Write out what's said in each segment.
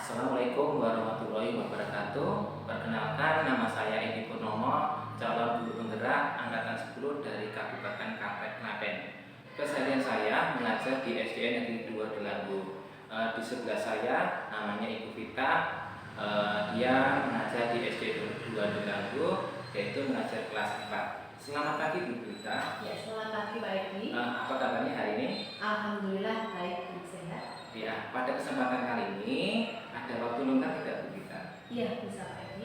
Assalamualaikum warahmatullahi wabarakatuh. Perkenalkan, nama saya Edi Purnomo, calon guru penggerak angkatan 10 dari Kabupaten Klaten, Klaten. Keseharian saya mengajar di SDN Negeri 2 Delanggu. Di sebelah saya namanya Ibu Vita. Dia mengajar di SD 2 Delanggu, yaitu mengajar kelas 4. Selamat pagi Bu Vita. Ya, selamat pagi Pak Edi. Apa kabarnya hari ini? Alhamdulillah baik dan sehat. Ya, pada kesempatan kali ini ada waktu lengkap tidak Bu Vita? Iya, bisa Pak Edi.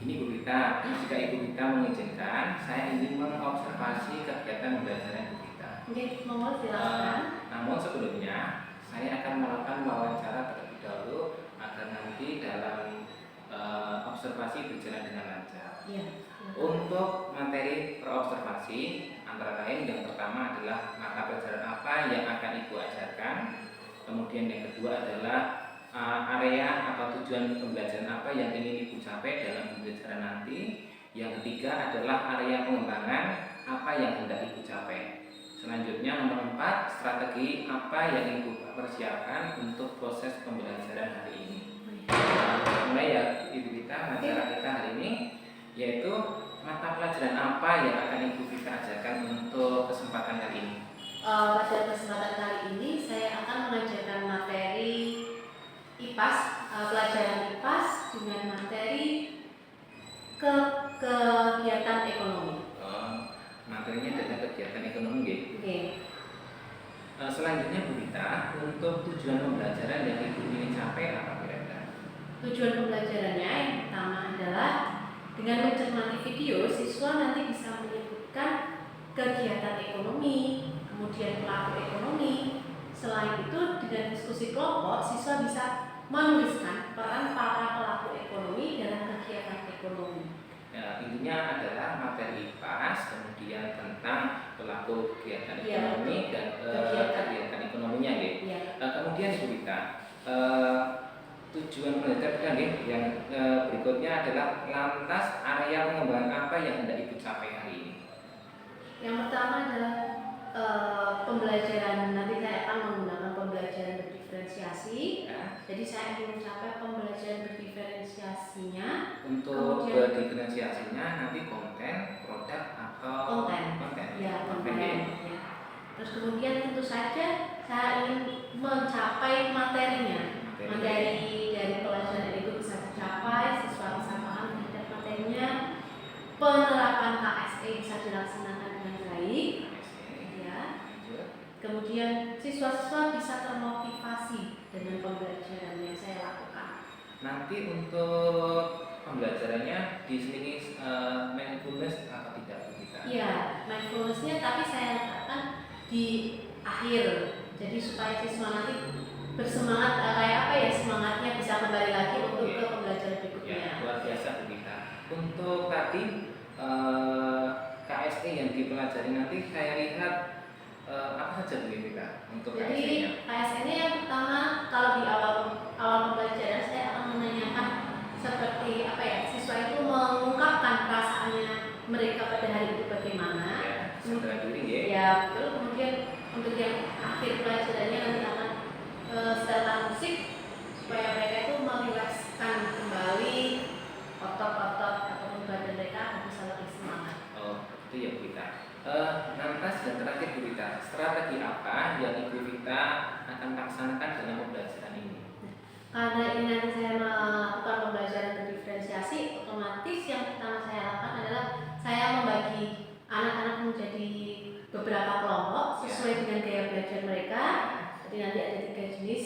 Ini Bu Vita, jika Ibu Vita mengizinkan, saya ingin mengobservasi kegiatan pembelajaran Bu Vita. Oke, monggo silakan. Namun sebelumnya, saya akan melakukan wawancara terlebih dahulu agar nanti dalam observasi berjalan dengan lancar. Iya. Untuk materi perobservasi, antara lain yang pertama adalah mata pelajaran apa yang akan Ibu ajarkan. Kemudian yang kedua adalah area atau tujuan pembelajaran apa yang ingin Ibu capai dalam pembelajaran nanti. Yang ketiga adalah area pengembangan apa yang hendak Ibu capai. Selanjutnya nomor 4, strategi apa yang Ibu persiapkan untuk proses pembelajaran hari ini. Mulai ya Ibu Vita, acara kita hari ini yaitu mata pelajaran apa yang akan Ibu Vita ajarkan untuk kesempatan kali ini. Pada kesempatan kali ini saya akan mengajarkan materi IPAS, pelajaran IPAS dengan materi kegiatan ekonomi. Materinya adalah kegiatan ekonomi. Oke. Selanjutnya Bu Vita, untuk tujuan pembelajaran yang Ibu ingin capai apa kira-kira? Tujuan pembelajarannya yang pertama adalah dengan mencermati video, siswa nanti bisa menyebutkan kegiatan ekonomi, kemudian pelaku ekonomi. Selain itu, dengan diskusi kelompok, siswa bisa menuliskan peran para pelaku ekonomi dalam kegiatan ekonomi. Ya, intinya adalah materi IPAS, kemudian tentang pelaku kegiatan ekonomi dan kegiatan ekonominya, gitu. Ya. Kemudian Bu Vita, tujuan pembelajaran yang berikutnya adalah lantas area pengembangan apa yang hendak Ibu capai hari ini? Yang pertama adalah pembelajaran, nanti saya akan menggunakan pembelajaran berdiferensiasi. Ya. Jadi saya ingin mencapai pembelajaran berdiferensiasinya. Untuk berdiferensiasinya nanti konten, produk atau konten. Ya, konten. Ya. Terus kemudian tentu saja saya ingin mencapai materinya. Materi dari pelajaran itu bisa dicapai, siswa bisa paham terhadap materinya, penerapan KSE bisa dilaksanakan dengan baik, ya. Kemudian siswa-siswa bisa termotivasi dengan pembelajaran yang saya lakukan. Nanti untuk pembelajarannya diselingi mindfulness atau tidak kita? Iya, mindfulnessnya tapi saya letakkan di akhir, jadi supaya siswa nanti bersemangat, semangatnya bisa kembali lagi untuk ke pembelajaran berikutnya. Ya, luar biasa Bu Vita. Untuk tadi KSE yang dipelajari nanti saya lihat apa saja Bu Vita untuk KSE-nya? Jadi KSE-nya yang pertama, kalau di awal pembelajaran saya akan menanyakan seperti siswa itu mengungkapkan perasaannya mereka pada hari itu bagaimana. Sadar diri ya. Ya, betul. Kemudian untuk yang akhir pelajarannya nanti akan setelan musik supaya mereka itu merilekskan kembali otot-otot ataupun badan mereka agar bisa lebih semangat. Oh, itu ya Bu Vita. Lantas dan terakhir Bu Vita, strategi apa yang Ibu Vita akan laksanakan dalam pembelajaran ini? Karena ini nanti saya melakukan pembelajaran berdiferensiasi, otomatis yang pertama saya lakukan adalah saya membagi anak-anak menjadi beberapa kelompok sesuai dengan gaya belajar mereka. Jadi nanti ada 3 jenis.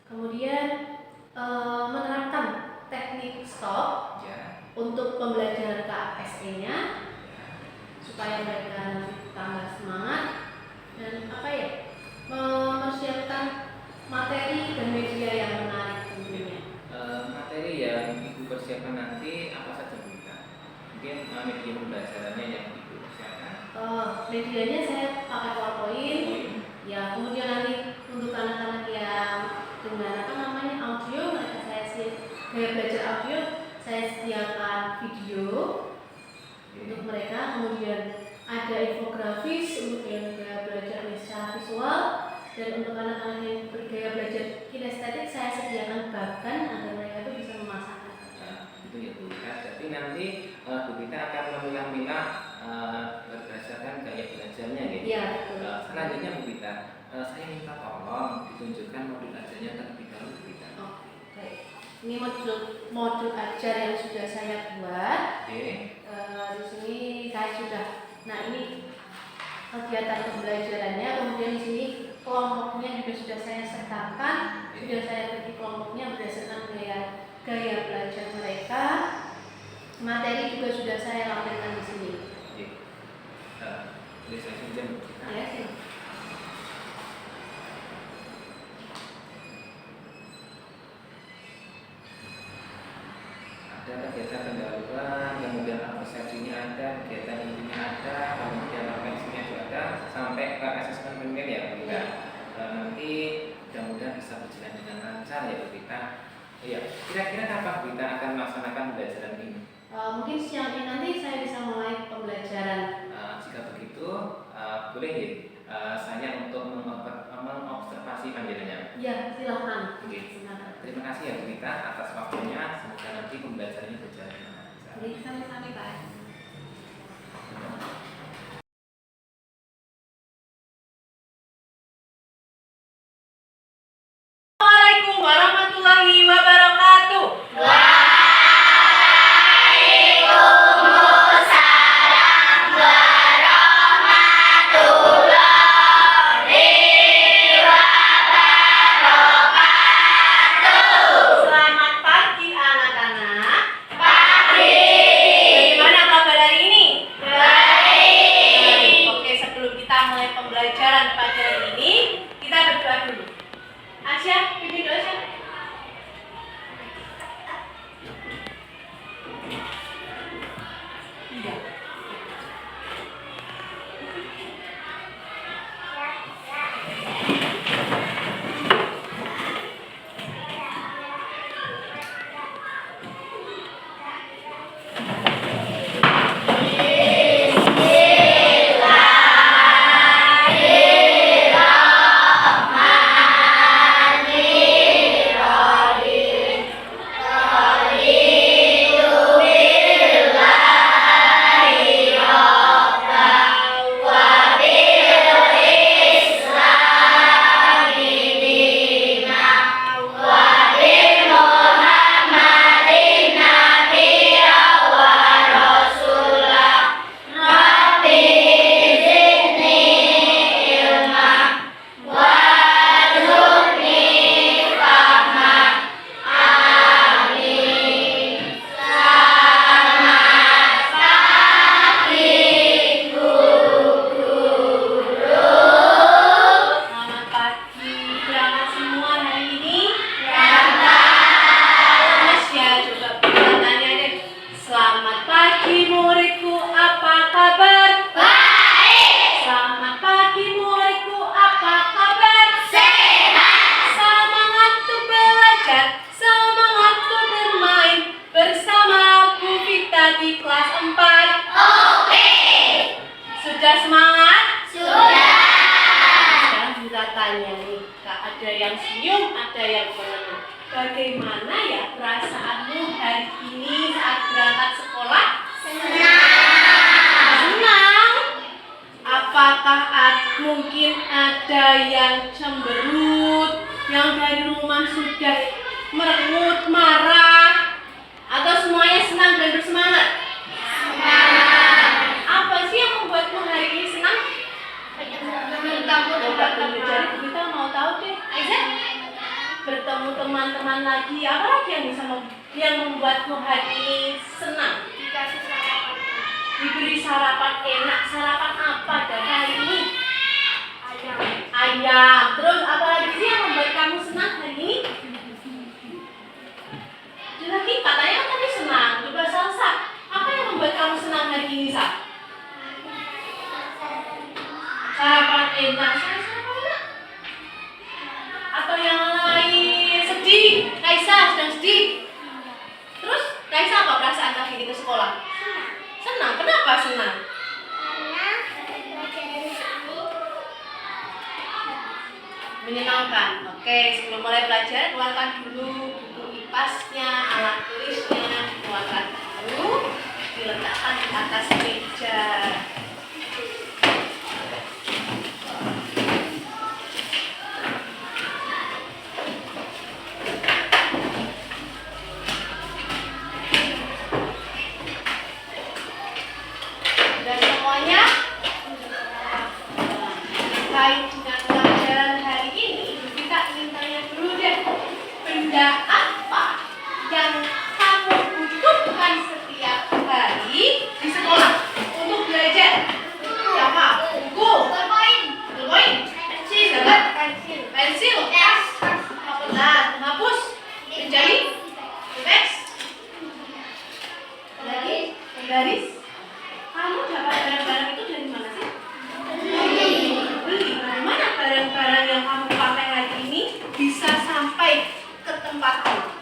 Kemudian menerapkan teknik stop untuk pembelajaran KSE-nya supaya mereka nanti tambah semangat dan mempersiapkan materi dan media yang menarik tentunya. Materi yang Ibu persiapkan nanti apa saja Bu Vita? Mungkin media pembelajarannya yang Ibu persiapkan? Medianya saya pakai PowerPoint. Ya, kemudian nanti untuk anak-anak yang dengan audio, mereka gaya belajar audio, saya sediakan video untuk mereka. Kemudian ada infografis untuk yang gaya belajar secara visual, dan untuk anak-anak yang bergaya belajar kinestetik saya sediakan bahkan agar nanti Bu Vita akan memilah-milah berdasarkan gaya belajarnya gitu. Iya, betul. Selanjutnya Bu Vita, saya minta tolong ditunjukkan modul ajarnya terlebih dahulu Bu Vita. Oh, baik. Ini modul ajar yang sudah saya buat. Oke. Di sini saya sudah. Nah, ini kegiatan pembelajarannya. Kemudian di sini kelompoknya juga sudah saya sertakan. Sudah saya bagi kelompoknya berdasarkan gaya belajar mereka. Materi juga sudah saya lampirkan di sini. Oke. Boleh saya pinjam Bu Vita? Ya, sih. Ada kegiatan pendahuluan, kemudian persepsinya ada, kegiatan intinya ada, kemudian refleksinya juga ada, sampai ke asesmen mungkin ya Bu Vita. Nanti mudah-mudahan bisa berjalan dengan lancar ya Bu Vita. Iya, kira-kira kapan Bu Vita akan melaksanakan pembelajaran ini? Mungkin siang ini nanti saya bisa mulai pembelajaran. Jika begitu, boleh ya saya untuk mengobservasi panjenengan. Ya, silakan. Oke. Silakan. Terima kasih ya Bu Vita atas waktunya. Semoga nanti pembelajarannya berjalan dengan lancar. Jadi sampai Pak. Assalamualaikum warahmatullahi wabarakatuh. Selamat pagi anak-anak. Bagaimana kabar hari ini? Baik. Oke, sebelum kita mulai pembelajaran pagi hari ini, kita berdoa dulu. Asya, pimpin doa Asya. Iya. Selamat pagi, berangkat semua hari ini? Mas ya, coba kita tanya deh. Selamat pagi muridku, apa kabar? Baik. Selamat pagi muridku, apa kabar? Sehat. Semangat untuk belajar, semangat untuk bermain bersama Bu Vita di kelas 4. Oke. Sudah semangat? Sekarang kita tanya nih, Kak, ada yang senyum, ada yang mengeluh. Bagaimana ya perasaanmu hari ini saat berangkat sekolah? Senang. Apakah mungkin ada yang cemberut, yang dari rumah sudah merengut, marah, atau semuanya senang dan bersemangat? Apa sih yang membuatmu hari ini senang? Kita mau tahu deh. Aiza, bertemu teman-teman lagi. Apa lagi yang membuatmu hari ini senang? Dikasih sarapan. Diberi sarapan enak. Sarapan apa dan hari ini? Ayam. Terus apa lagi sih yang membuat kamu senang hari ini? Ada lagi katanya tadi senang. Coba Salsa, apa yang membuat kamu senang hari ini, Sa? Sarapan enak. Sarapan enak. Atau yang lain sedih? Kaisa sedang sedih. Terus Kaisa apa perasaan kaki ke sekolah? Senang. Kenapa senang? Menyenangkan. Oke, sebelum mulai belajar keluarkan dulu buku IPAS-nya, alat tulisnya, keluarkan. Lalu diletakkan di atas meja. Dan semuanya terkait dengan pelajaran hari ini, kita ingin tanya dulu deh, benda apa yang kamu butuhkan setiap hari di sekolah untuk belajar? Siapa? Buku, pulpen, pensil, pena, penghapus, penjahit, teks, garis. Kamu dapat barang-barang itu dari mana sih? Beli. Bagaimana barang-barang yang kamu pakai hari ini bisa sampai ke tempatmu?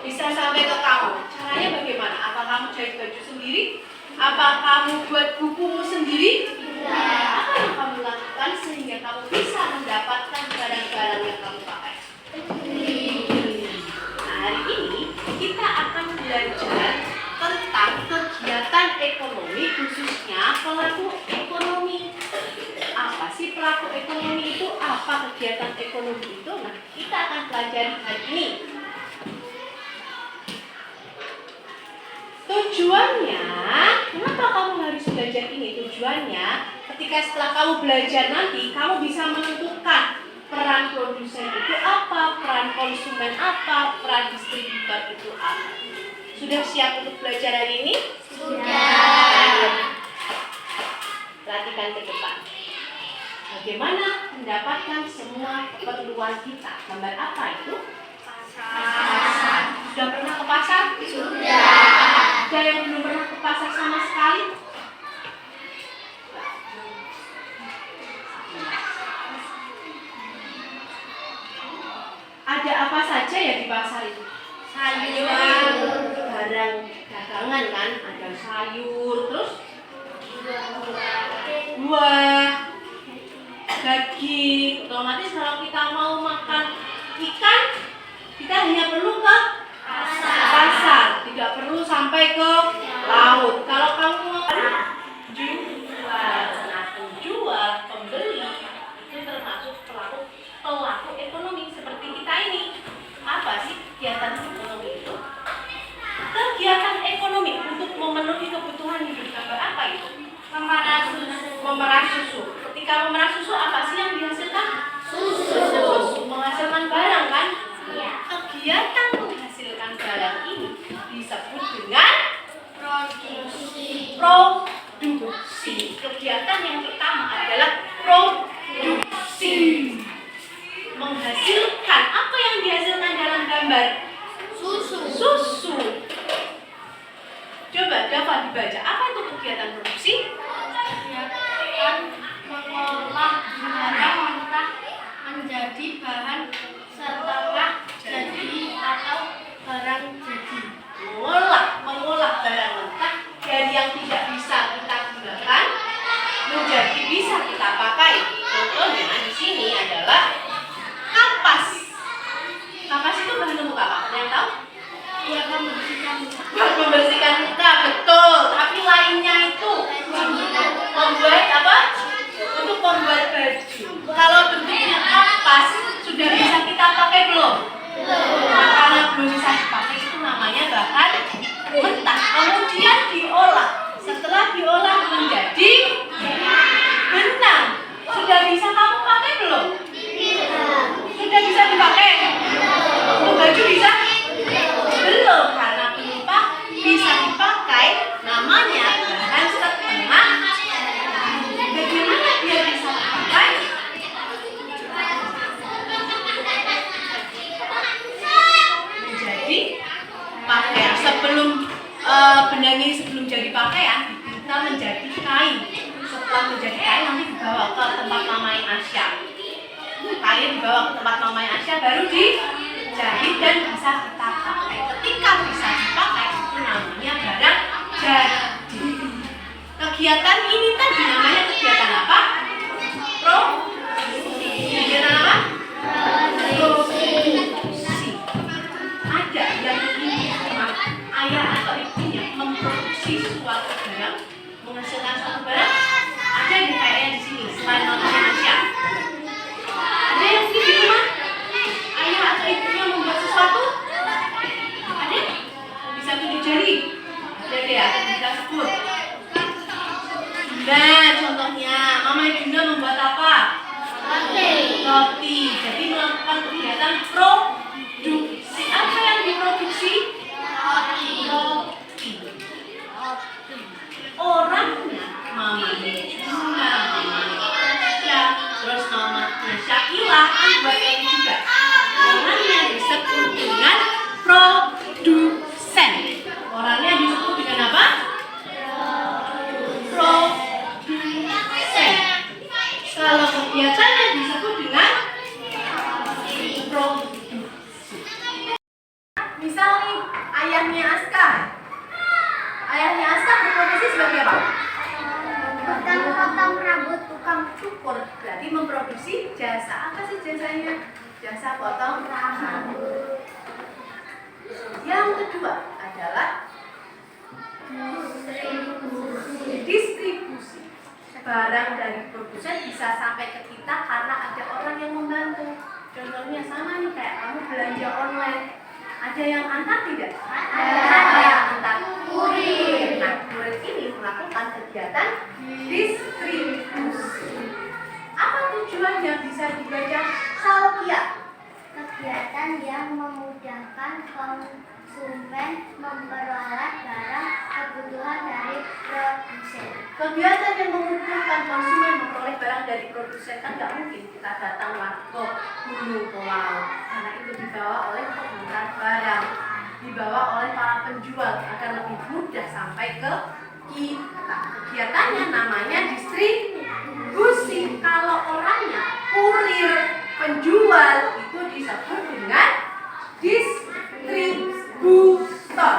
Bisa sampai ke kamu. Caranya bagaimana? Apa kamu jahit baju sendiri? Apa kamu buat bukumu sendiri? Apa yang kamu lakukan sehingga kamu bisa mendapatkan barang-barang yang kamu pakai? Nah, hari ini kita akan belajar tentang kegiatan ekonomi, khususnya pelaku ekonomi. Apa sih pelaku ekonomi itu? Apa kegiatan ekonomi itu? Nah, kita akan pelajari hari ini. Tujuannya, kenapa kamu harus belajar ini? Tujuannya, ketika setelah kamu belajar nanti, kamu bisa menentukan peran produsen itu apa, peran konsumen apa, peran distributor itu apa. Sudah siap untuk belajar hari ini? Sudah. Perhatikan ke depan. Bagaimana mendapatkan semua keperluan kita? Gambar apa itu? Pasar. Sudah pernah ke pasar? Sudah. Ada yang belum pernah ke pasar sama sekali? Ada apa saja ya di pasar itu? Sayur, barang dagangan kan, ada sayur, terus buah, daging. Otomatis kalau kita mau makan ikan, kita hanya perlu ke pasar, tidak perlu sampai ke laut. Kalau kamu mau jual, nah penjual, pembeli itu termasuk pelaku ekonomi seperti kita ini. Apa sih kegiatan ekonomi itu? Kegiatan ekonomi untuk memenuhi kebutuhan hidup. Gambar apa itu? Memerah susu. Ketika memerah susu, apa sih yang dihasilkan? Susu. Menghasilkan barang kan? Kegiatan menghasilkan barang ini disebut dengan produksi. Kegiatan yang pertama adalah produksi. Menghasilkan. Apa yang dihasilkan dalam gambar? Susu. Coba dapat dibaca. Apa itu kegiatan produksi? Mengolah barang mentah menjadi bahan setengah jadi atau barang jadi. Mengolah barang mentah dari yang tidak bisa kita gunakan menjadi bisa kita pakai. Contohnya di sini adalah kapas. Kapas itu bahan untuk apa? Ada yang tahu? Ya, membersihkan muka. Membersihkan muka, betul. Tapi lainnya itu membuat apa? Untuk membuat baju. Kalau bentuknya kapas sudah bisa kita pakai belum? Nah, karena belum bisa dipakai itu namanya bahan mentah. Kemudian diolah. Setelah diolah menjadi benang. Sudah bisa kamu pakai belum? Sudah bisa dipakai? Untuk baju bisa? Belum, karena penumpang bisa dipakai namanya bahan setengah. Bagaimana dia bisa dipakai? Menjadi pakaian. Sebelum benang ini sebelum jadi pakaian kita menjadi kain. Setelah menjadi kain nanti dibawa ke tempat mamai Asya. Kain dibawa ke tempat mamai Asya baru dijahit dan bisa kita pakai. Ketika bisa dipakai itu namanya barang jadi. Kegiatan ini tadi namanya kegiatan apa? Kegiatan apa? Produksi. Ada yang ini ayah atau ibu kegiatan produksi. Apa yang diproduksi? Roti. Orangnya mamanya Juna, mamanya Tasya, terus mamanya Syakila, kan buat ini juga. Orangnya disebut dengan produsen. Orangnya disebut dengan apa? Produsen. Kalau kegiatannya disebut dengan produksi. Misal nih, ayahnya Aska. Ayahnya Aska berprofesi sebagai apa? Tukang potong rambut, Tukang cukur. Berarti memproduksi jasa. Apa sih jasanya? Jasa potong rambut. Yang kedua adalah distribusi. Barang dari produsen bisa sampai ke kita karena ada orang yang membantu. Contohnya sama nih, kayak kamu belanja online. Ada yang antar tidak? Ada yang antar kurir. Nah, kurir ini melakukan kegiatan distribusi. Apa tujuannya? Bisa dibaca Salkia. kegiatan yang memudahkan konsumen memperoleh barang kebutuhan dari produsen. Kegiatan yang memudahkan konsumen memperoleh barang dari produsen, kan nggak mungkin kita datang ke gunung ke laut, karena itu dibawa oleh pengantar barang, dibawa oleh para penjual agar lebih mudah sampai ke kita. Kegiatannya namanya distribusi. Kalau orangnya kurir, penjual, itu disebut dengan distributor.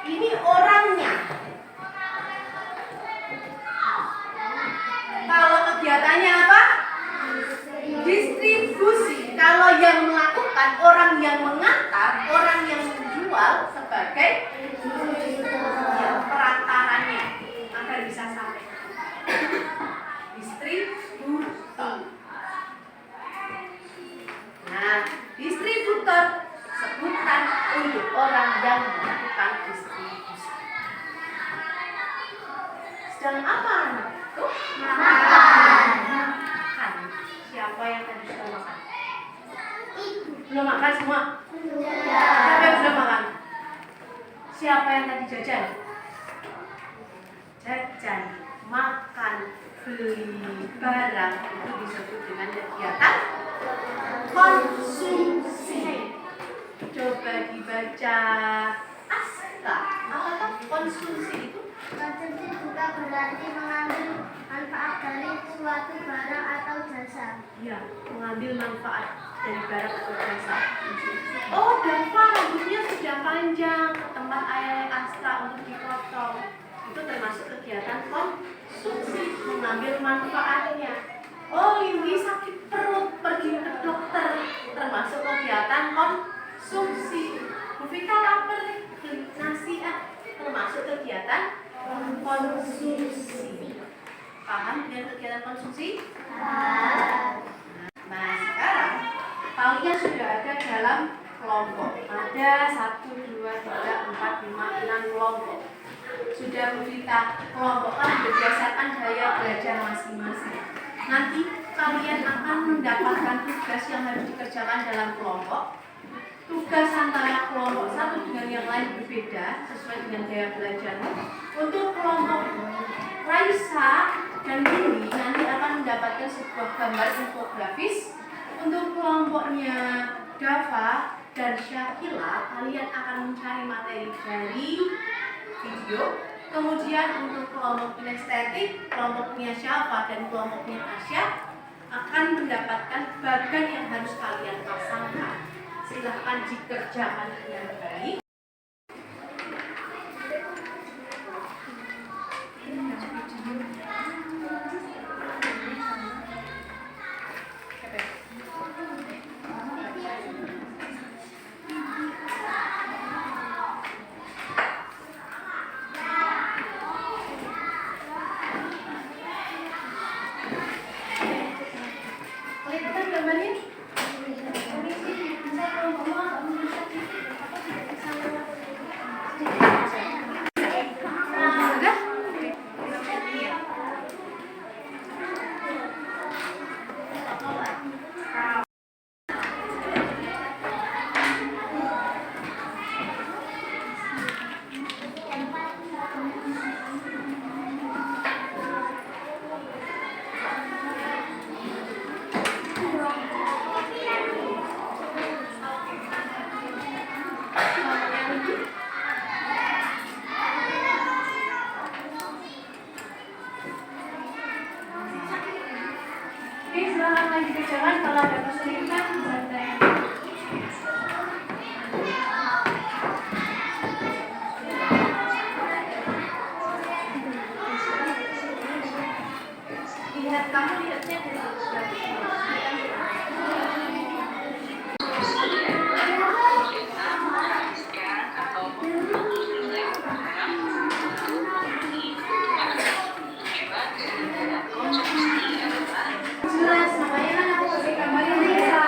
Ini orangnya. Kalau kegiatannya apa? Distribusi. Kalau yang melakukan, orang yang mengantar, orang yang menjual sebagai ya, perantaranya agar bisa sampai. Distributor. Nah, distributor sebutan untuk orang yang melakukan distribusi. Sedang apa anak itu? Makan. Siapa yang tadi sudah makan? Belum makan semua? Siapa yang sudah makan? Siapa yang tadi jajan? Jajan, makan, beli barang, itu disebut dengan kegiatan konsumsi. Coba dibaca Aska. Apakah konsumsi itu? Konsumsi juga berarti mengambil manfaat dari suatu barang atau jasa. Ya, mengambil manfaat dari barang atau jasa. Oh, Dava rambutnya sudah panjang, ke tempat ayah Aska untuk dipotong. Itu termasuk kegiatan konsumsi, mengambil manfaatnya. Oh, Yuli sakit perut, pergi ke dokter, termasuk kegiatan konsumsi. Bu Vika lapar, beli nasi, termasuk kegiatan konsumsi. Paham dengan kegiatan konsumsi? Nah, sekarang kalian sudah ada dalam kelompok. Ada 1, 2, 3, 4, 5, 6 kelompok. Sudah kita kelompokkan berdasarkan gaya belajar masing-masing. Nanti kalian akan mendapatkan tugas yang harus dikerjakan dalam kelompok. Tugas antara kelompok satu dengan yang lain berbeda sesuai dengan gaya belajarmu. Untuk kelompok Raisa dan Windy nanti akan mendapatkan sebuah gambar infografis. Untuk kelompoknya Dava dan Syakila, kalian akan mencari materi dari video. Kemudian untuk kelompok kinestetik, kelompoknya Syafa dan kelompoknya Asya akan mendapatkan bagan yang harus kalian pasangkan. Silahkan dikerjakan dengan baik. Kelihatan gambarnya? jangan kalau ada kesulitan santai. Lihat kamu lihatnya jelas, makanya kan aku kasih gambarnya bisa.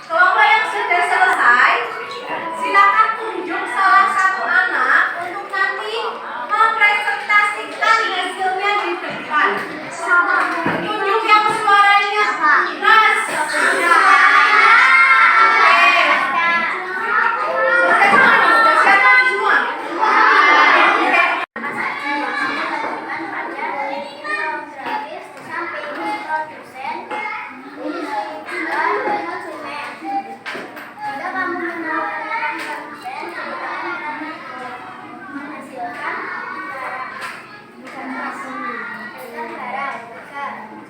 Kelompok yang sudah selesai, silakan tunjuk salah satu anak untuk nanti mempresentasikan hasilnya di depan. Tunjuk yang suaranya keras.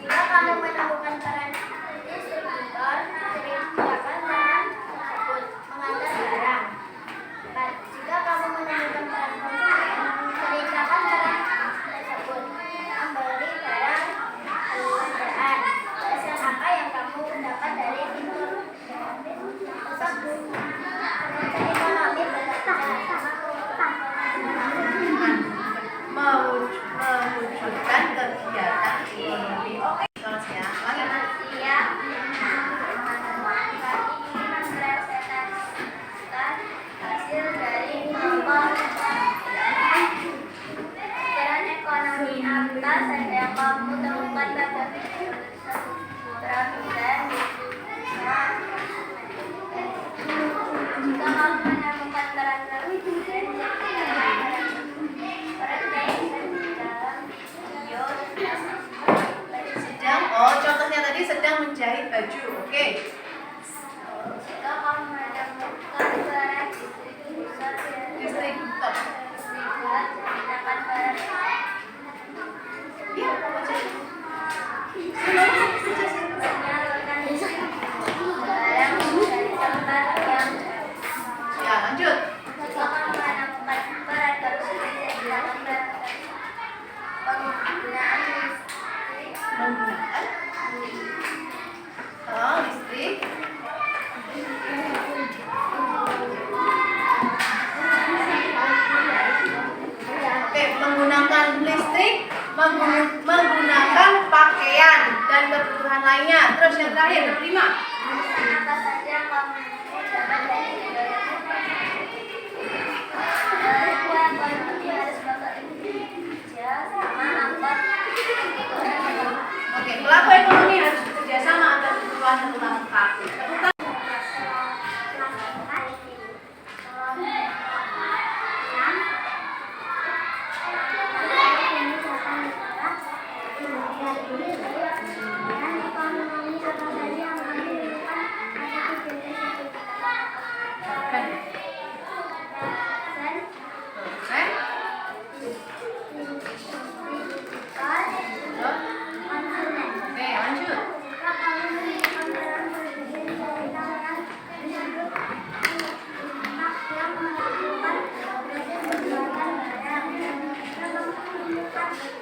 Jika kamu menemukan peran distributor, ceritakan peran tersebut mengantar barang. Jika kamu menemukan peran konsumen, ceritakan peran tersebut membeli barang pengadaan. Hasil apa yang kamu dapat dari fitur tersebut? Ekonomi bekerja. Mewujudkan kegiatan ekonomi. Oke, terus ya. Iya, teman-teman, kali ini mempresentasikan hasil dari kelompok peran ekonomi apa saja yang kamu temukan pada fitur produsen. Jika kamu menemukan peran produsen, Contohnya tadi sedang menjahit baju. Oke. jika kamu menemukan peran Distributor. ceritakan peran Iya, baca. menyalurkan barang dari tempat yang Ya, lanjut. jika kamu menemukan peran konsumen ceritakan peran penggunaan Menggunakan listrik. Oke, menggunakan listrik, menggunakan pakaian dan kebutuhan lainnya. Terus yang terakhir, nomor 5. apa saja yang kamu dapat dari ekonomi harus bekerja sama agar Oke, pelaku ekonomi harus bekerja sama agar kebutuhan terlengkap.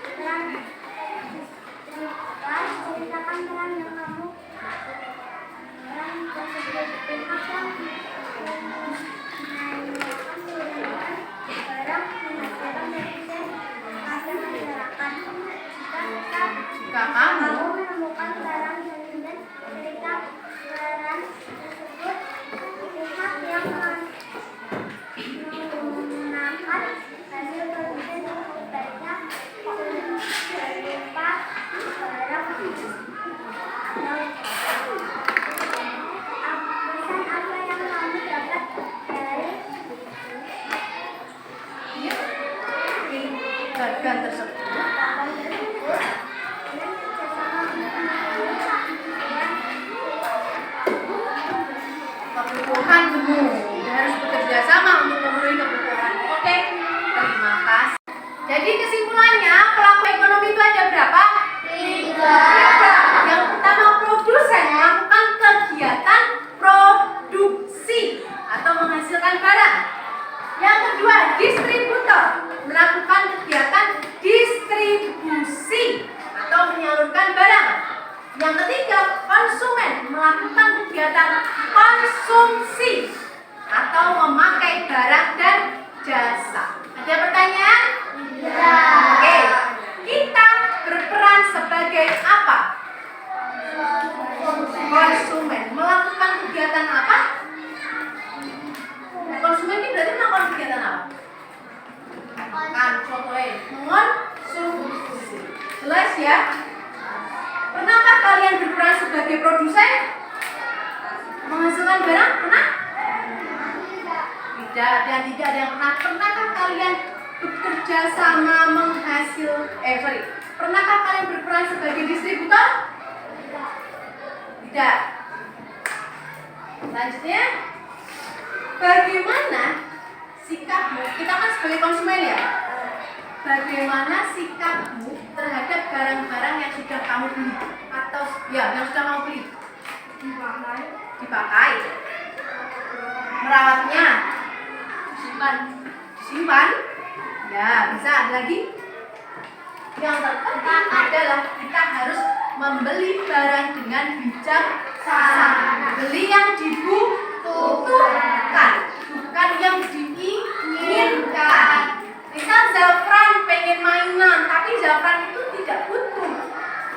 Oke, lanjut. ceritakan barang yang kamu barang tersebut pihak yang menanyakan barang menghasilkan defisit pada masyarakat. Jika kamu Kamu menemukan barang tersebut, cerita barang tersebut pihak yang menggunakan hasil produksi sebaiknya berupa barang pesan apa yang kamu dapat dari dagang tersebut. Kebutuhanmu harus bekerja sama untuk memenuhi kebutuhan. Oke, terima kasih. Jadi kesimpulannya, pelaku ekonomi itu ada berapa? 3. Yang pertama, produsen melakukan kegiatan produksi atau menghasilkan barang. Yang kedua, distributor melakukan kegiatan distribusi atau menyalurkan barang. Yang ketiga, konsumen melakukan kegiatan konsumsi atau memakai barang dan jasa. Ada pertanyaan? Ya. Oke, kita berperan sebagai apa? Konsumen melakukan kegiatan apa? Konsumen ini berarti melakukan kegiatan apa? Kan, contohnya mengonsumsi. Jelas ya? Pernahkah kalian berperan sebagai produsen? Menghasilkan barang? Pernah? Tidak, dan tidak ada yang pernah. Pernahkah kalian bekerja sama Pernahkah kalian berperan sebagai distributor? Tidak. Selanjutnya, bagaimana sikapmu? Kita kan sebagai konsumen ya. Bagaimana sikapmu terhadap barang-barang yang sudah kamu beli atau yang sudah kamu beli? Dipakai. Merawatnya. Disimpan. Ya, bisa. Ada lagi? Yang terpenting adalah kita harus membeli barang dengan bijaksana. Beli yang dibutuhkan, bukan yang diinginkan. Misal Zafran pengen mainan, tapi Zafran itu tidak butuh.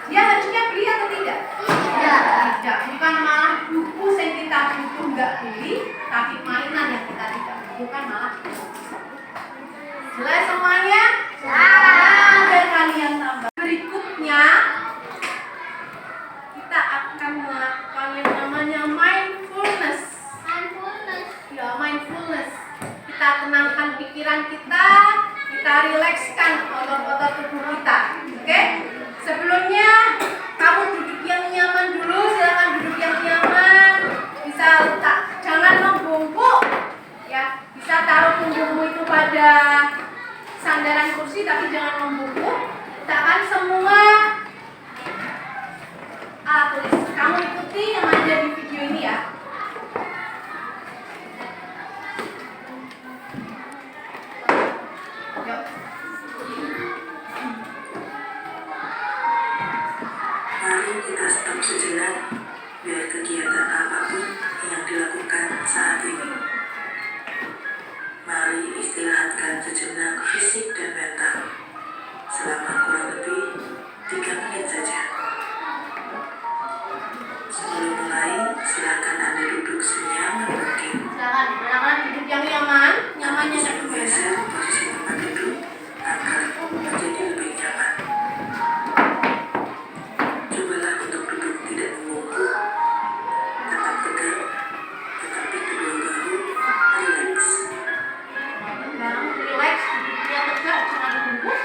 Dia harusnya beli atau tidak? Tidak. Bukan malah buku yang kita butuh nggak beli, tapi mainan yang kita tidak butuhkan malah. Jelas semuanya? Ada kalian tambah. Berikutnya kita akan melakukan yang namanya mindfulness. Ya, mindfulness. Kita tenangkan pikiran kita rilekskan otot-otot tubuh kita. Oke? Sebelumnya kamu duduk yang nyaman dulu, silakan duduk yang nyaman. Bisa jangan membungkuk. Ya, bisa taruh punggungmu itu pada sandaran kursi tapi jangan membungkuk. Letakkan semua tulis. Kamu ikuti yang ada di video ini ya. Yuk. Mari kita stop sejenak biar kegiatan apapun yang dilakukan saat ini. Mari istirahatkan sejenak fisik dan mental selama kurang lebih 3 menit saja. Sebelum mulai, silakan Anda duduk senyaman mungkin. Silakan, anak-anak duduk yang nyaman. Nyamannya Bisa bergeser posisi tempat duduk agar menjadi lebih nyaman. Cobalah untuk duduk tidak membungkuk, tetap tegak, tetapi kedua bahu rileks. Relax, duduknya tegak, jangan bungkuk.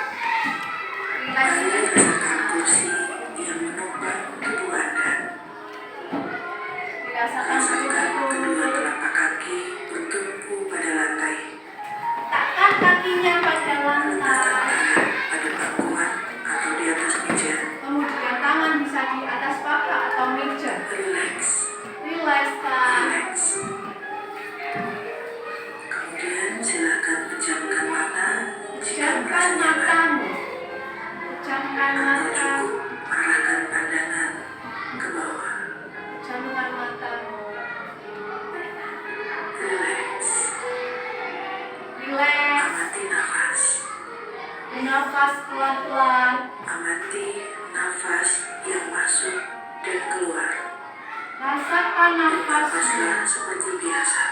Hembuskan nafasnya. Bernafaslah seperti biasa.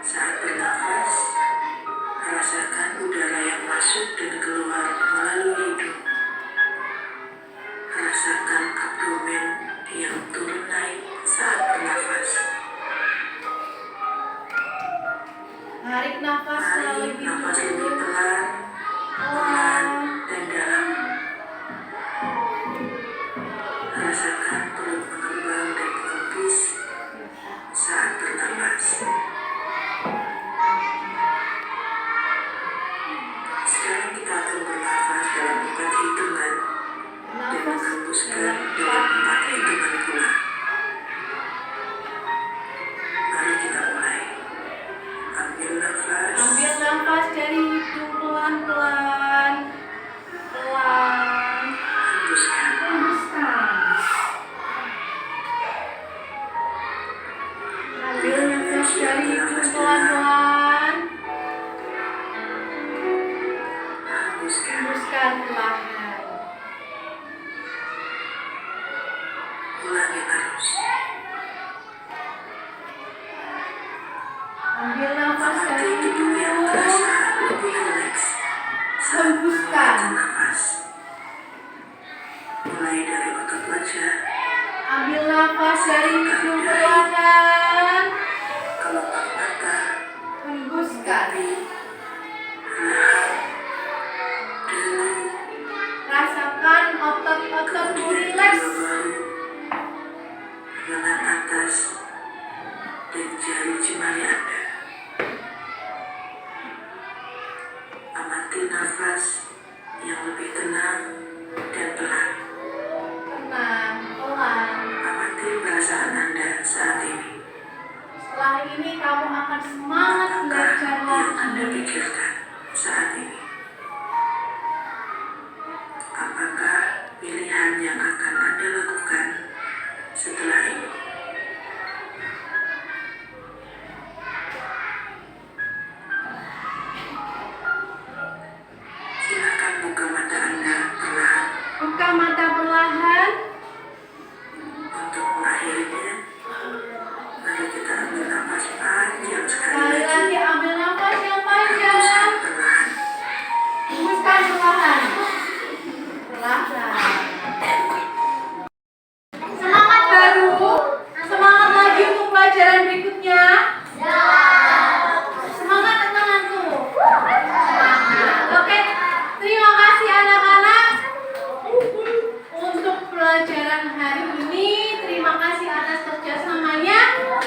Saat bernafas, rasakan udara yang masuk dan keluar melalui hidung. Rasakan abdomen yang turun naik saat bernafas. Tarik nafasnya Tarik lebih nafas lebih dulu. pelan, pelan, dan dalam. Rasakan perut mengembang dan mengempis saat bernafas. Sekarang kita akan bernafas dalam 4 hitungan dan Nafas menghembuskan dalam 4 hitungan pula. Mari kita mulai. Ambil nafas. Ambil nafas dari hidung pelan-pelan. Pelan. Hembuskan. Hembuskan. Ambil nafas dari hidung pelan-pelan. Hembuskan. Hembuskan perlahan. Ulangi terus. Ambil nafas dari Amati tubuh yang hidung. terasa lebih rileks saat Hembuskan. mengeluarkan nafas. Mulai dari otot wajah, Ambil nafas dari hidung perlahan. kelopak mata, Hembuskan. pipi, leher, dagu, Rasakan otot-ototmu kemudian rileks. kedua bahu, lengan atas, dan jari jemari Anda. Amati nafas yang lebih tenang dan pelan. Tenang, pelan. Amati perasaan Anda saat ini. Setelah ini kamu akan semangat Apakah belajar yang Anda lagi. pikirkan saat ini? Apakah pilihan yang akan Anda lakukan setelah ini? Silakan buka mata Anda perlahan. Buka mata perlahan. Untuk mengakhirinya, mari kita ambil nafas panjang sekali Sekali lagi. lagi ambil nafas yang panjang. Hembuskan perlahan. Hembuskan perlahan. Perlahan. Semangat baru. Semangat lagi untuk pelajaran berikutnya. Semangat teman-temanku. Semangat. Oke. Terima kasih anak-anak untuk pelajaran hari ini. Terima kasih atas kerjasamanya.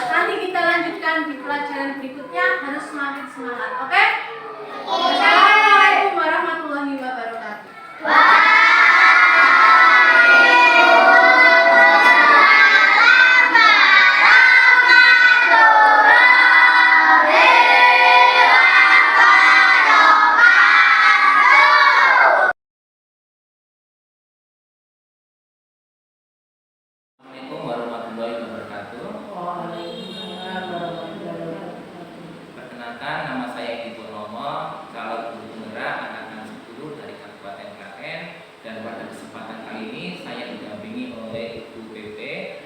Nanti kita lanjutkan di pelajaran berikutnya. Harus semakin semangat. Oke? Assalamualaikum warahmatullahi wabarakatuh. Assalamualaikum warahmatullahi wabarakatuh. Perkenalkan, nama saya Edi Purnomo, calon guru penggerak angkatan 10 dari Kabupaten Klaten, dan pada kesempatan kali ini saya didampingi oleh Ibu PP,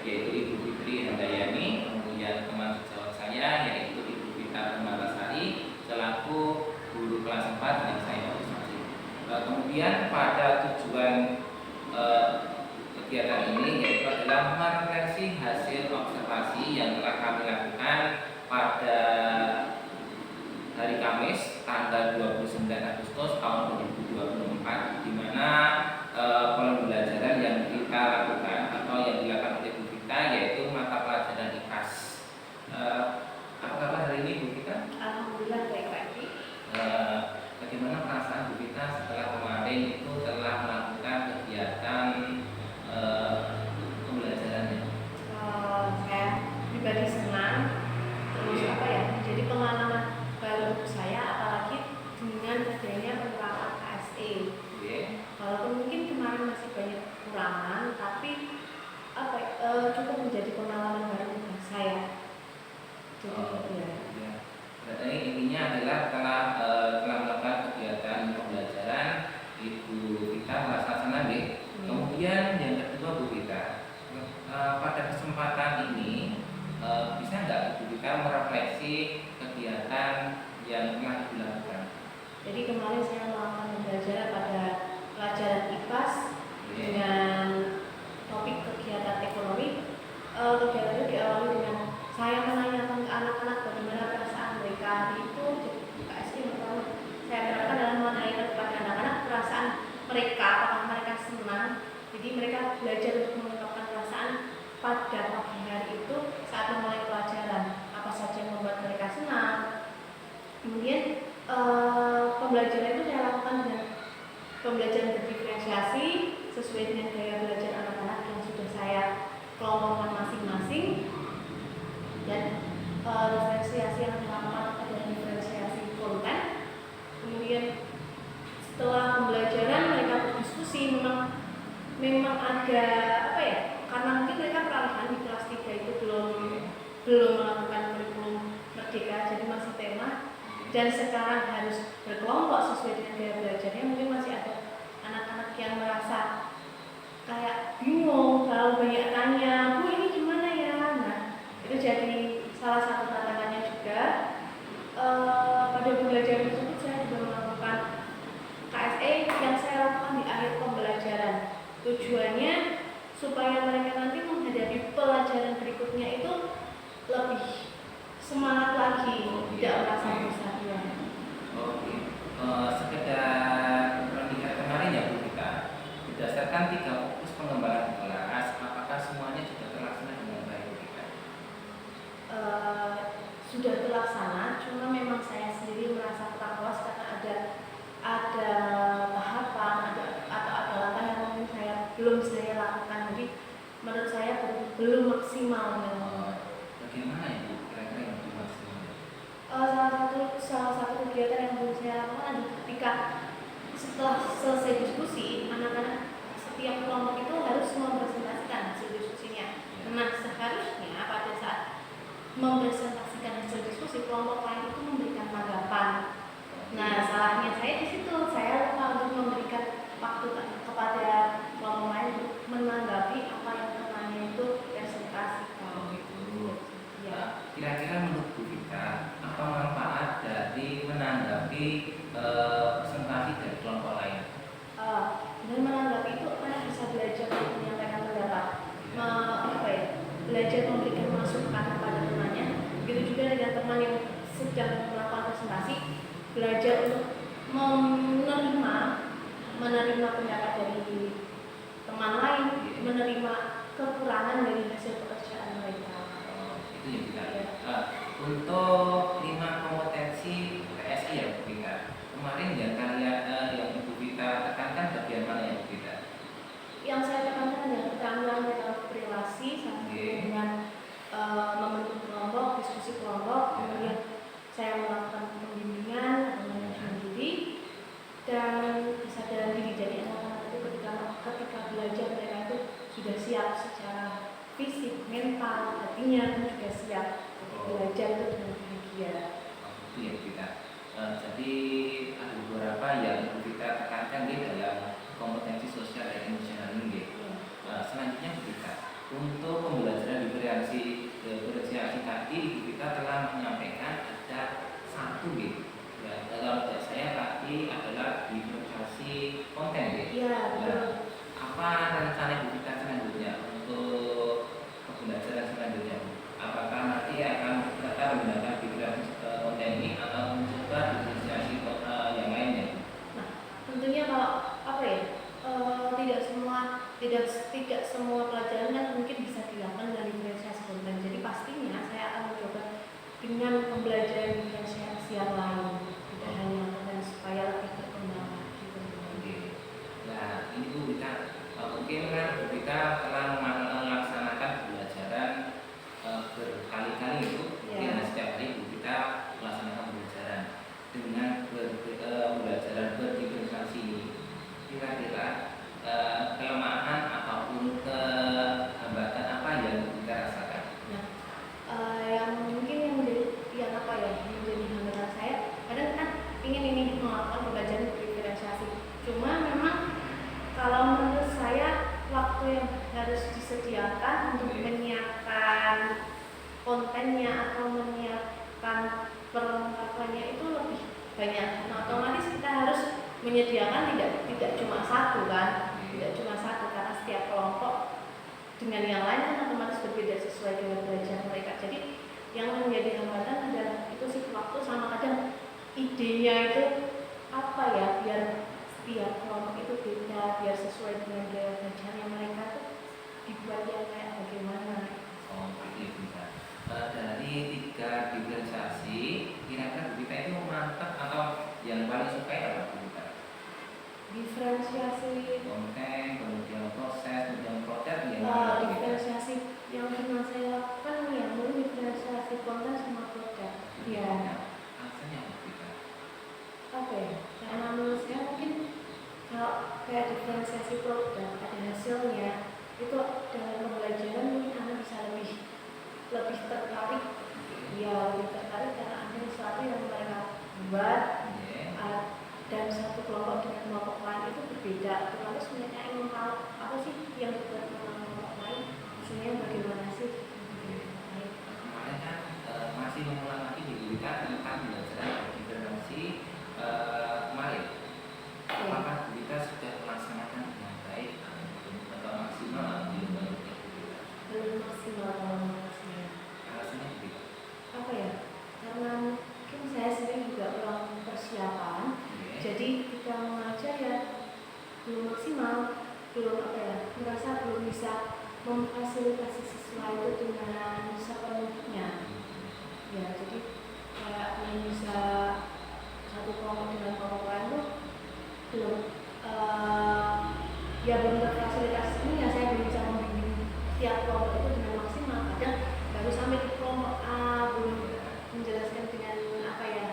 yaitu Ibu Fitri Handayani, kemudian teman sejawat saya yaitu Ibu Vita Permatasari selaku guru kelas 4 yang saya organisasi. Kemudian pada tujuan kegiatan ini yaitu adalah merefleksi hasil observasi yang telah kami lakukan pada hari Kamis tanggal 29 Agustus tahun 2024, di mana pembelajaran yang kita lakukan atau yang dilakukan oleh Bu Vita yaitu mata pelajaran IPAS. Apa kabar hari ini Bu Vita? Alhamdulillah baik lagi. Bagaimana perasaan Bu Vita setelah kemarin itu telah melakukan kegiatan pembelajarannya? mereka, apakah mereka senang. Jadi mereka belajar untuk mengungkapkan perasaan pada pagi hari itu saat memulai pelajaran, apa saja yang membuat mereka senang. Kemudian pembelajaran itu saya lakukan dengan pembelajaran berdiferensiasi sesuai dengan gaya belajar anak-anak yang sudah saya kelompokkan masing-masing. Dan diferensiasi yang dilakukan adalah diferensiasi konten. Kemudian setelah pembelajaran mereka berdiskusi, memang ada apa ya, karena mungkin mereka peralihan di kelas 3 itu belum melakukan kurikulum merdeka, jadi masih tema, dan sekarang harus berkelompok sesuai dengan gaya belajarnya. Mungkin masih ada anak-anak yang merasa kayak bingung kalau banyak tanya, Bu ini gimana ya. Nah, itu jadi salah satu tantangannya juga. Pada pembelajaran tersebut saya juga melakukan KSE yang saya lakukan di akhir pembelajaran. Tujuannya supaya mereka nanti menghadapi pelajaran berikutnya itu lebih semangat lagi, tidak merasa bosan. Oke, sekedar melihat kemarin ya Bu Gita, berdasarkan 3 fokus pengembangan kelas, apakah semuanya sudah terlaksana dengan baik Bu Gita? Sudah terlaksana, cuma memang saya sendiri merasa kurang puas karena ada tahapan, atau ada langkah yang mungkin belum saya lakukan. Jadi menurut saya belum maksimal. Bagaimana ya Bu, kira-kira yang belum maksimal? Salah satu kegiatan yang belum saya lakukan adalah ketika setelah selesai diskusi, anak-anak setiap kelompok itu harus mempresentasikan hasil diskusinya. Nah, seharusnya pada saat mempresentasikan hasil diskusi, kelompok lain itu memberikan tanggapan. Nah, salahnya saya di situ, saya lupa untuk memberikan waktu kepada kelompok lain untuk menanggapi apa yang temannya itu presentasikan. Gitu. Ya. Kira-kira menurut Bu Gita, apa manfaat dari menanggapi presentasi dari kelompok lain? Dan menanggapi itu anak bisa belajar untuk menyampaikan pendapat, belajar memberikan masukan kepada temannya. Begitu juga dengan teman yang sedang melakukan presentasi, belajar untuk menerima pendapat dari teman lain, menerima kekurangan dari hasil pekerjaan mereka. Itu ya Bu Gita. Ya. Untuk 5 kompetensi PSI ya Bu Gita, kemarin yang yang Ibu Gita tekankan bagian mana ya Bu Gita? Yang saya tekankan adalah keterampilan metode relasi sampai dengan membentuk kelompok, diskusi kelompok. Kemudian saya melakukan pembimbingan atau manajemen diri dan kesadaran diri. Jadi anak-anak itu ketika belajar mereka itu sudah siap secara fisik, mental, hatinya pun juga siap belajar itu dengan bahagia. Itu ya Bu Gita. Jadi ada beberapa yang Ibu Gita tekankan di dalam kompetensi sosial dan emosional ini. Selanjutnya Bu Gita, untuk pembelajaran diferensiasi tadi Ibu Gita telah menyampaikan ada satu gitu. Ya, dalam saya tadi adalah diferensiasi konten gitu. Iya, betul. Apa rencana Ibu Gita selanjutnya untuk pembelajaran selanjutnya? Apakah nanti akan tetap menggunakan diferensiasi konten ini atau mencoba diferensiasi yang lainnya? Nah, tentunya kalau tidak semua pelajaran kan mungkin bisa dilakukan dengan diferensiasi konten. Jadi pastinya saya akan mencoba dengan pembelajaran diferensiasi yang lain, tidak hanya konten, supaya lebih berkembang gitu. Oke. Nah, ini Bu Gita, mungkin kan Bu Gita telah melaksanakan pembelajaran berkali-kali itu. Mungkin setiap hari Bu Gita melaksanakan pembelajaran dengan pembelajaran berdiferensiasi ini. Kira-kira kelemahan ataupun kehambatan apa yang kita rasakan? Nah, yang menjadi hambatan saya, kadang kan ingin melakukan pembelajaran diferensiasi. Cuma memang kalau menurut saya waktu yang harus disediakan untuk menyiapkan kontennya atau menyiapkan perlengkapannya itu lebih banyak. Nah, otomatis kita harus menyediakan tidak cuma satu kan, tidak cuma satu, karena setiap kelompok dengan yang lain kan otomatis berbeda sesuai dengan belajar mereka. Jadi yang menjadi hambatan adalah itu sih waktu, sama kadang idenya itu apa ya, biar setiap kelompok itu beda sesuai dengan gaya belajarnya mereka tuh dibuat yang kayak bagaimana. Oh, begitu bisa. Dari 3 diferensiasi, kira-kira Bu Gita itu mantap atau yang paling suka apa Bu Gita? Diferensiasi Konten, kemudian proses, kemudian produk yang mana Bu Gita? diferensiasi yang pernah saya lakukan ya mungkin diferensiasi konten sama produk. Ya, Alasannya apa Bu Gita? apa ya? Karena menurut saya mungkin kalau kayak diferensiasi produk ada hasilnya itu dalam pembelajaran mungkin anak bisa lebih tertarik, ya lebih tertarik karena ada sesuatu yang mereka buat. Yeah. Dan satu kelompok dengan kelompok lain itu berbeda. Terus mereka ingin tahu apa sih yang dibuat sama kelompok lain, sebenarnya bagaimana sih. Kemarin kan masih mengulang lagi di Bu Gita tentang belajar diferensiasi kemarin. Apakah Bu Gita sudah melaksanakan dengan baik atau maksimal atau belum banyak Bu Gita? Belum maksimal kalau menurutnya. Alasannya Bu Gita? Apa ya? Karena mungkin saya sendiri juga kurang persiapan. Yeah. Jadi kita mengajar ya belum maksimal, belum apa ya, merasa belum bisa memfasilitasi siswa itu dengan sepenuhnya. Ya jadi kayak belum bisa satu kelompok dengan kelompok lain tuh belum ya belum terfasilitasi ini ya saya belum bisa membimbing tiap kelompok itu dengan maksimal. Kadang baru sampai di kelompok A belum menjelaskan dengan apa ya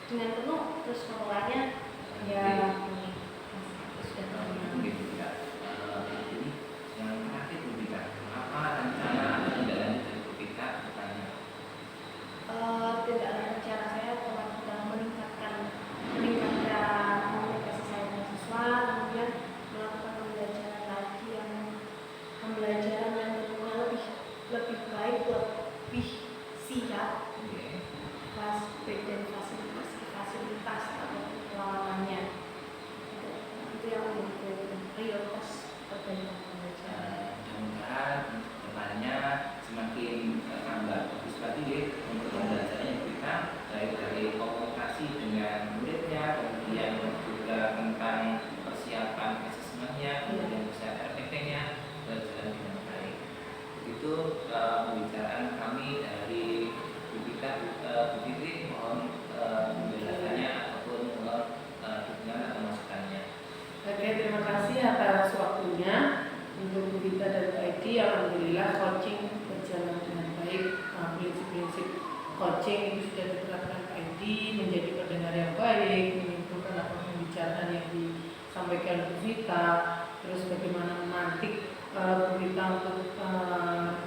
dengan penuh, terus kelompok lainnya ya ini sudah terlalu. Begitu Bu Gita. Ini yang terakhir Bu Gita, apa rencana atau tindak lanjut dari Bu Gita depannya? Tidak ada cara saya telah meningkatkan komunikasi saya dengan siswa, kemudian melakukan pembelajaran yang tentunya lebih baik, lebih siap Yeah. pas dan fasilitas atau peralatannya. Itu yang menjadi prioritas perbaikan pembelajaran. Mudah-mudahan depannya semakin tambah bagus lagi deh untuk pembelajarannya kita, baik dari komunikasi dengan muridnya, kemudian juga tentang persiapan asesmennya, kemudian persiapan RPP-nya berjalan dengan baik. Begitu pembicaraan kami dari Bu Gita. Bu Fitri, mohon penjelasannya ataupun mohon dukungan atau masukannya. Oke, terima kasih atas waktunya untuk Bu Gita dan Pak Edi. Alhamdulillah coaching berjalan dengan baik. Prinsip-prinsip coaching itu sudah diterapkan Pak Edi, menjadi pendengar yang baik, menyimpulkan apa pembicaraan yang disampaikan Bu Gita, terus bagaimana memantik Bu Gita untuk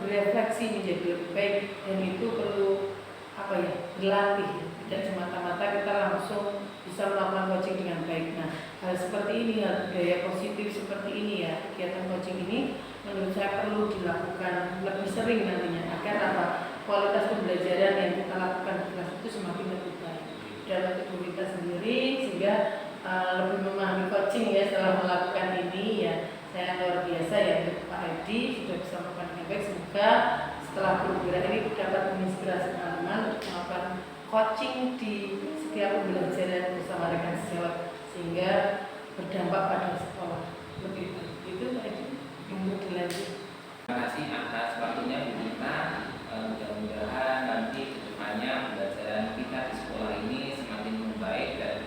berefleksi menjadi lebih baik, dan itu perlu apa ya, berlatih, tidak semata-mata kita langsung bisa melakukan coaching dengan baik. Nah, hal seperti ini, hal budaya positif seperti ini ya, kegiatan coaching ini menurut saya perlu dilakukan lebih sering nantinya agar apa, kualitas pembelajaran yang kita lakukan di kelas itu semakin lebih baik. Dan untuk Bu Gita sendiri sehingga lebih memahami coaching ya setelah melakukan ini ya, saya luar biasa ya untuk Pak Edi sudah bisa melakukan dengan baik. Semoga setelah program ini dapat menginspirasi teman-teman untuk melakukan coaching di setiap pembelajaran bersama rekan sejawat sehingga berdampak pada sekolah lebih baik. Itu Pak Edi untuk dilanjut. Terima kasih atas waktunya Bu Gita. Mudah-mudahan nanti kedepannya pembelajaran kita di sekolah ini semakin membaik dan